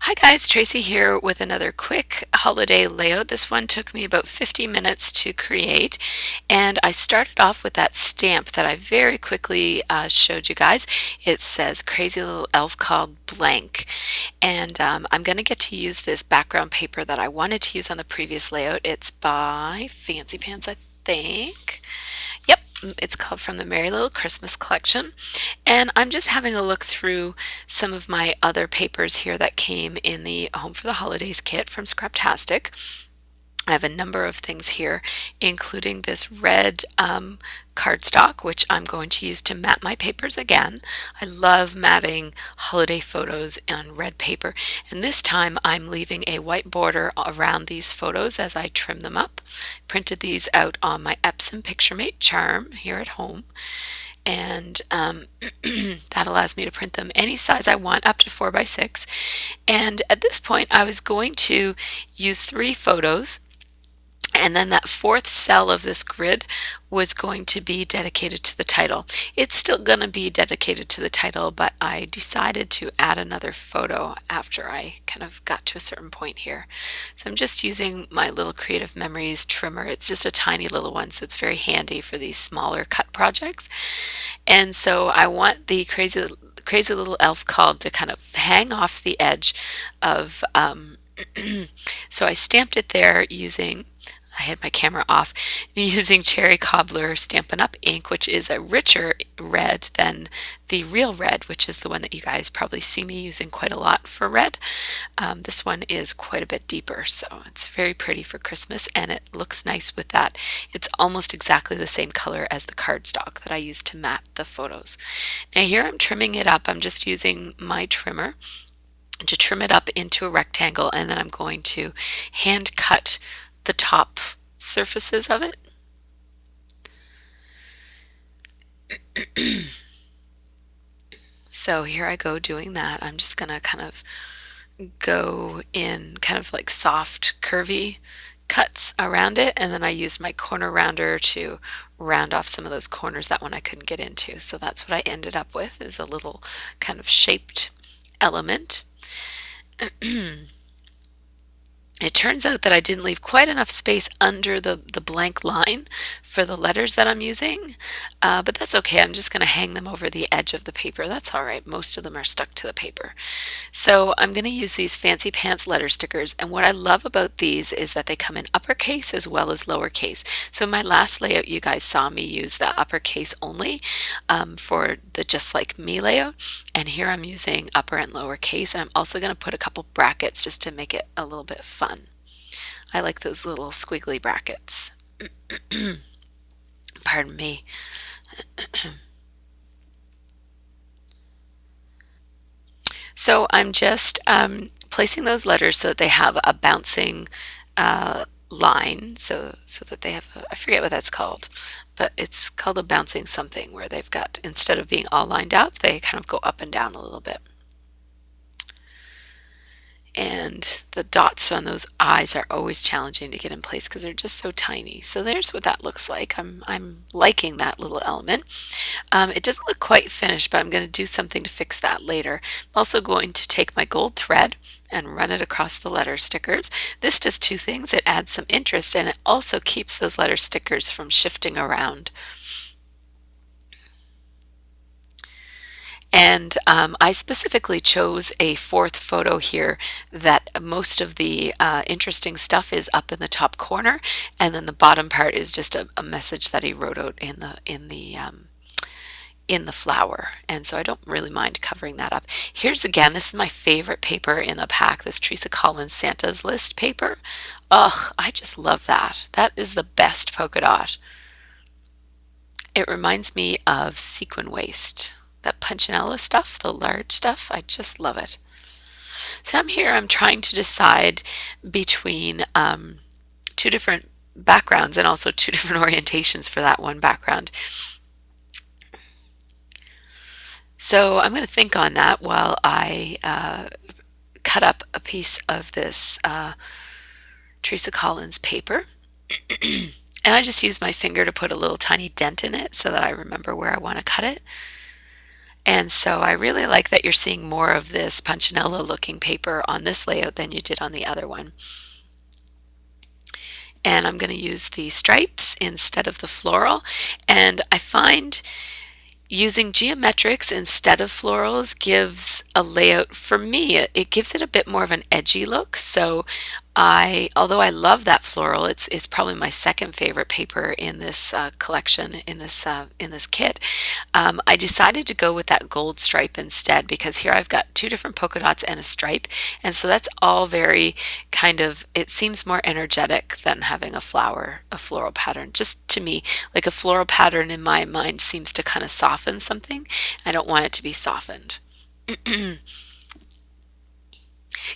Hi guys, Tracy here with another quick holiday layout. This one took me about 50 minutes to create, and I started off with that stamp that I very quickly showed you guys. It says Crazy Little Elf called blank, and I'm going to get to use this background paper that I wanted to use on the previous layout. It's by Fancy Pants, I think. Yep, it's called From the Merry Little Christmas Collection. And I'm just having a look through some of my other papers here that came in the Home for the Holidays kit from Scraptastic. I have a number of things here, including this red cardstock, which I'm going to use to mat my papers again. I love matting holiday photos on red paper, and this time I'm leaving a white border around these photos as I trim them up. Printed these out on my Epson PictureMate charm here at home, and that allows me to print them any size I want, up to 4 by 6. And at this point I was going to use 3 photos, and then that fourth cell of this grid was going to be dedicated to the title. It's still going to be dedicated to the title, but I decided to add another photo after I kind of got to a certain point here. So I'm just using my little Creative Memories trimmer. It's just a tiny little one, so it's very handy for these smaller cut projects. And so I want the Crazy Little Elf called to kind of hang off the edge of, so I stamped it there using, I had my camera off, using Cherry Cobbler Stampin' Up! Ink, which is a richer red than the real red, which is the one that you guys probably see me using quite a lot for red. This one is quite a bit deeper, so it's very pretty for Christmas, and it looks nice with that. It's almost exactly the same color as the cardstock that I used to mat the photos. Now here I'm trimming it up. I'm just using my trimmer to trim it up into a rectangle, and then I'm going to hand cut the top surfaces of it. So here I go doing that. I'm just going to kind of go in kind of like soft curvy cuts around it, and then I used my corner rounder to round off some of those corners. That one I couldn't get into, so that's what I ended up with, is a little kind of shaped element. It turns out that I didn't leave quite enough space under the blank line for the letters that I'm using, but that's okay. I'm just going to hang them over the edge of the paper. That's all right. Most of them are stuck to the paper. So I'm going to use these Fancy Pants letter stickers, and what I love about these is that they come in uppercase as well as lowercase. So in my last layout, you guys saw me use the uppercase only for the Just Like Me layout, and here I'm using upper and lowercase, and I'm also going to put a couple brackets just to make it a little bit fun. I like those little squiggly brackets. Pardon me. So I'm just placing those letters so that they have a bouncing line, so that they have I forget what that's called, but it's called a bouncing something, where they've got, instead of being all lined up, they kind of go up and down a little bit. And the dots on those eyes are always challenging to get in place because they're just so tiny. So there's what that looks like. I'm liking that little element. It doesn't look quite finished, but I'm going to do something to fix that later. I'm also going to take my gold thread and run it across the letter stickers. This does 2 things. It adds some interest, and it also keeps those letter stickers from shifting around. And I specifically chose a 4th photo here that most of the interesting stuff is up in the top corner, and then the bottom part is just a message that he wrote out in the flower. And so I don't really mind covering that up. Here's again, this is my favorite paper in the pack, this Teresa Collins Santa's List paper. Ugh, I just love that. That is the best polka dot. It reminds me of sequin waist. That Punchinella stuff, the large stuff, I just love it. So I'm trying to decide between 2 different backgrounds and also 2 different orientations for that one background. So I'm going to think on that while I cut up a piece of this Teresa Collins paper. And I just use my finger to put a little tiny dent in it so that I remember where I want to cut it. And so I really like that you're seeing more of this punchinella looking paper on this layout than you did on the other one. And I'm going to use the stripes instead of the floral. And I find using geometrics instead of florals gives a layout, for me, it gives it a bit more of an edgy look. So although I love that floral, it's probably my second favorite paper in this collection, in this kit. I decided to go with that gold stripe instead, because here I've got two different polka dots and a stripe, and so that's all very kind of, it seems more energetic than having a floral pattern. Just to me, like a floral pattern in my mind seems to kind of soften something. I don't want it to be softened.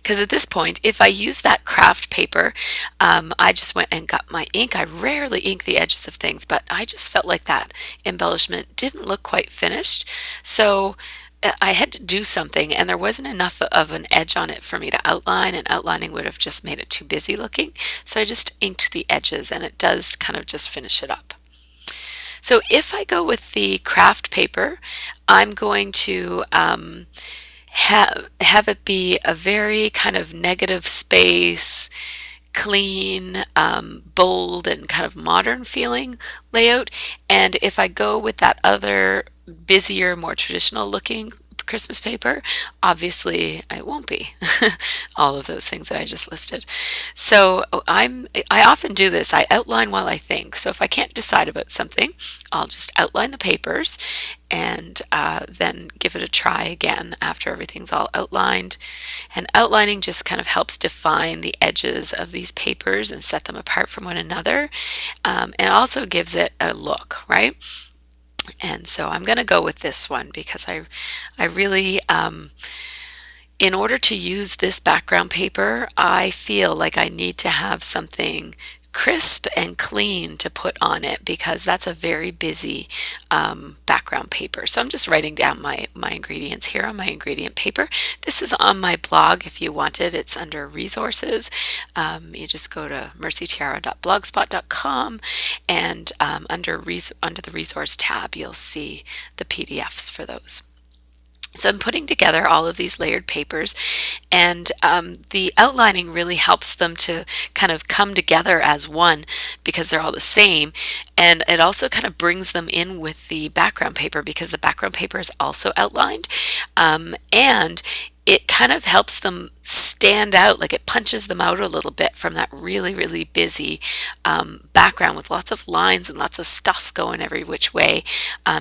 Because at this point, if I use that craft paper, I just went and got my ink. I rarely ink the edges of things, but I just felt like that embellishment didn't look quite finished. So I had to do something, and there wasn't enough of an edge on it for me to outline, and outlining would have just made it too busy looking. So I just inked the edges, and it does kind of just finish it up. So if I go with the craft paper, I'm going to have it be a very kind of negative space, clean, bold, and kind of modern feeling layout. And if I go with that other busier, more traditional looking Christmas paper, obviously it won't be all of those things that I just listed. So I often do this. I outline while I think. So if I can't decide about something, I'll just outline the papers and then give it a try again after everything's all outlined. And outlining just kind of helps define the edges of these papers and set them apart from one another, and also gives it a look, right? And so I'm going to go with this one because I really, in order to use this background paper, I feel like I need to have something crisp and clean to put on it, because that's a very busy background paper. So I'm just writing down my ingredients here on my ingredient paper. This is on my blog if you want it. It's under resources. You just go to mercytiara.blogspot.com, and under the resource tab you'll see the PDFs for those. So I'm putting together all of these layered papers, and the outlining really helps them to kind of come together as one because they're all the same, and it also kind of brings them in with the background paper because the background paper is also outlined, and it kind of helps them stand out, like it punches them out a little bit from that really, really busy background with lots of lines and lots of stuff going every which way.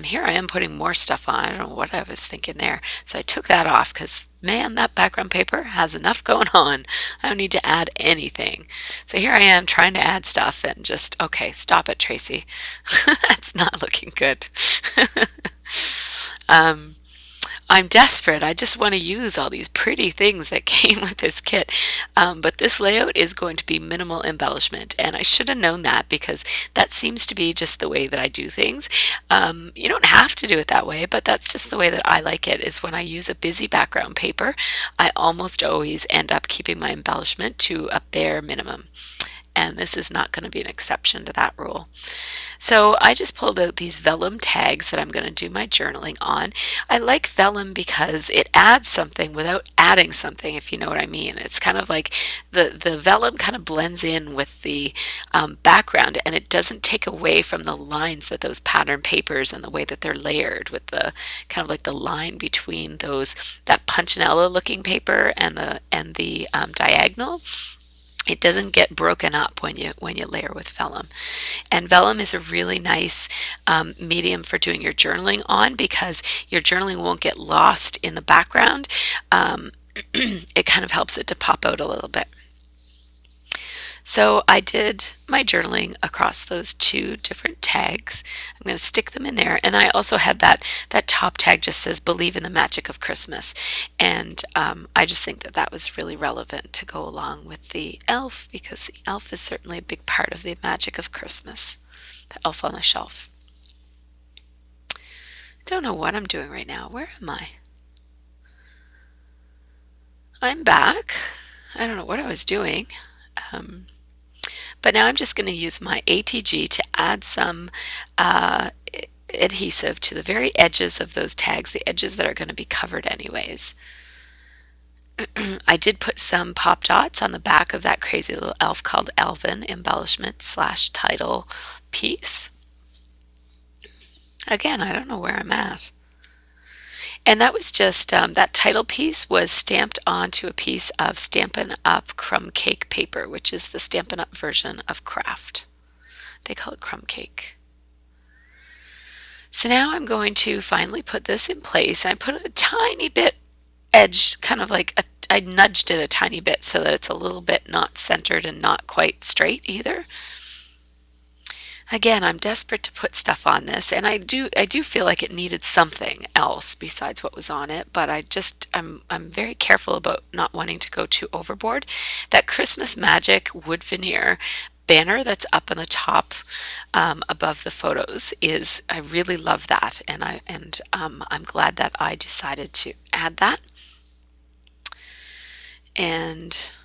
Here I am putting more stuff on. I don't know what I was thinking there. So I took that off because, man, that background paper has enough going on. I don't need to add anything. So here I am trying to add stuff and just, okay, stop it, Tracy. That's not looking good. I'm desperate. I just want to use all these pretty things that came with this kit. But this layout is going to be minimal embellishment, and I should have known that because that seems to be just the way that I do things. You don't have to do it that way, but that's just the way that I like it, is when I use a busy background paper, I almost always end up keeping my embellishment to a bare minimum. And this is not going to be an exception to that rule. So I just pulled out these vellum tags that I'm going to do my journaling on. I like vellum because it adds something without adding something, if you know what I mean. It's kind of like the vellum kind of blends in with the background, and it doesn't take away from the lines that those pattern papers and the way that they're layered with the kind of like the line between those, that punchinella looking paper and the diagonal. It doesn't get broken up when you layer with vellum. And vellum is a really nice medium for doing your journaling on, because your journaling won't get lost in the background. It kind of helps it to pop out a little bit. So I did my journaling across those two different tags. I'm going to stick them in there. And I also had that top tag just says "Believe in the Magic of Christmas." And I just think that was really relevant to go along with the elf, because the elf is certainly a big part of the magic of Christmas. The elf on the shelf. Don't know what I'm doing right now. Where am I? I'm back. I don't know what I was doing. But now I'm just going to use my ATG to add some adhesive to the very edges of those tags, the edges that are going to be covered anyways. I did put some pop dots on the back of that crazy little elf called Elvin embellishment slash title piece. Again, I don't know where I'm at. And that was just, that title piece was stamped onto a piece of Stampin' Up! Crumb Cake paper, which is the Stampin' Up! Version of Craft. They call it crumb cake. So now I'm going to finally put this in place. I put a tiny bit edge, kind of like I nudged it a tiny bit so that it's a little bit not centered and not quite straight either. Again, I'm desperate to put stuff on this, and I do feel like it needed something else besides what was on it, but I'm very careful about not wanting to go too overboard. That Christmas Magic wood veneer banner that's up on the top above the photos I really love that, and I'm glad that I decided to add that. And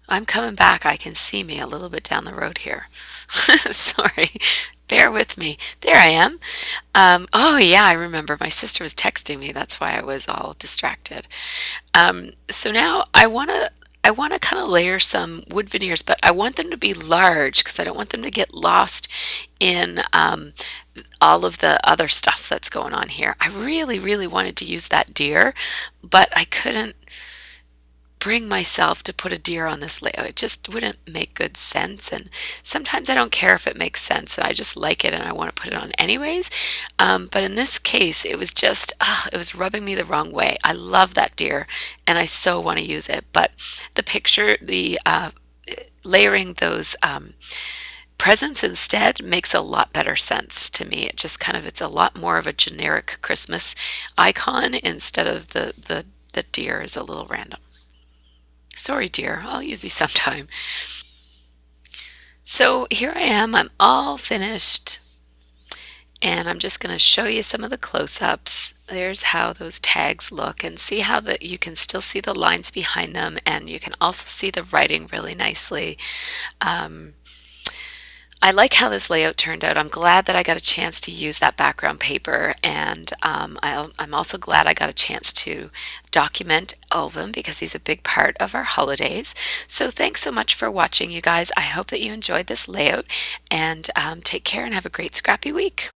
I'm coming back. I can see me a little bit down the road here. Sorry, bear with me. There I am. Oh yeah, I remember my sister was texting me. That's why I was all distracted. So now I want to kind of layer some wood veneers, but I want them to be large because I don't want them to get lost in all of the other stuff that's going on here. I really, really wanted to use that deer, but I couldn't bring myself to put a deer on this layout. It just wouldn't make good sense, and sometimes I don't care if it makes sense and I just like it and I want to put it on anyways. But in this case it was just it was rubbing me the wrong way. I love that deer and I so want to use it, but the picture, the layering those presents instead makes a lot better sense to me. It just kind of, it's a lot more of a generic Christmas icon instead of the deer is a little random. Sorry, dear, I'll use you sometime. So here I am, I'm all finished, and I'm just going to show you some of the close-ups. There's how those tags look, and see how that you can still see the lines behind them, and you can also see the writing really nicely. I like how this layout turned out. I'm glad that I got a chance to use that background paper, and I'm also glad I got a chance to document Elvin because he's a big part of our holidays. So thanks so much for watching, you guys. I hope that you enjoyed this layout, and take care and have a great scrappy week.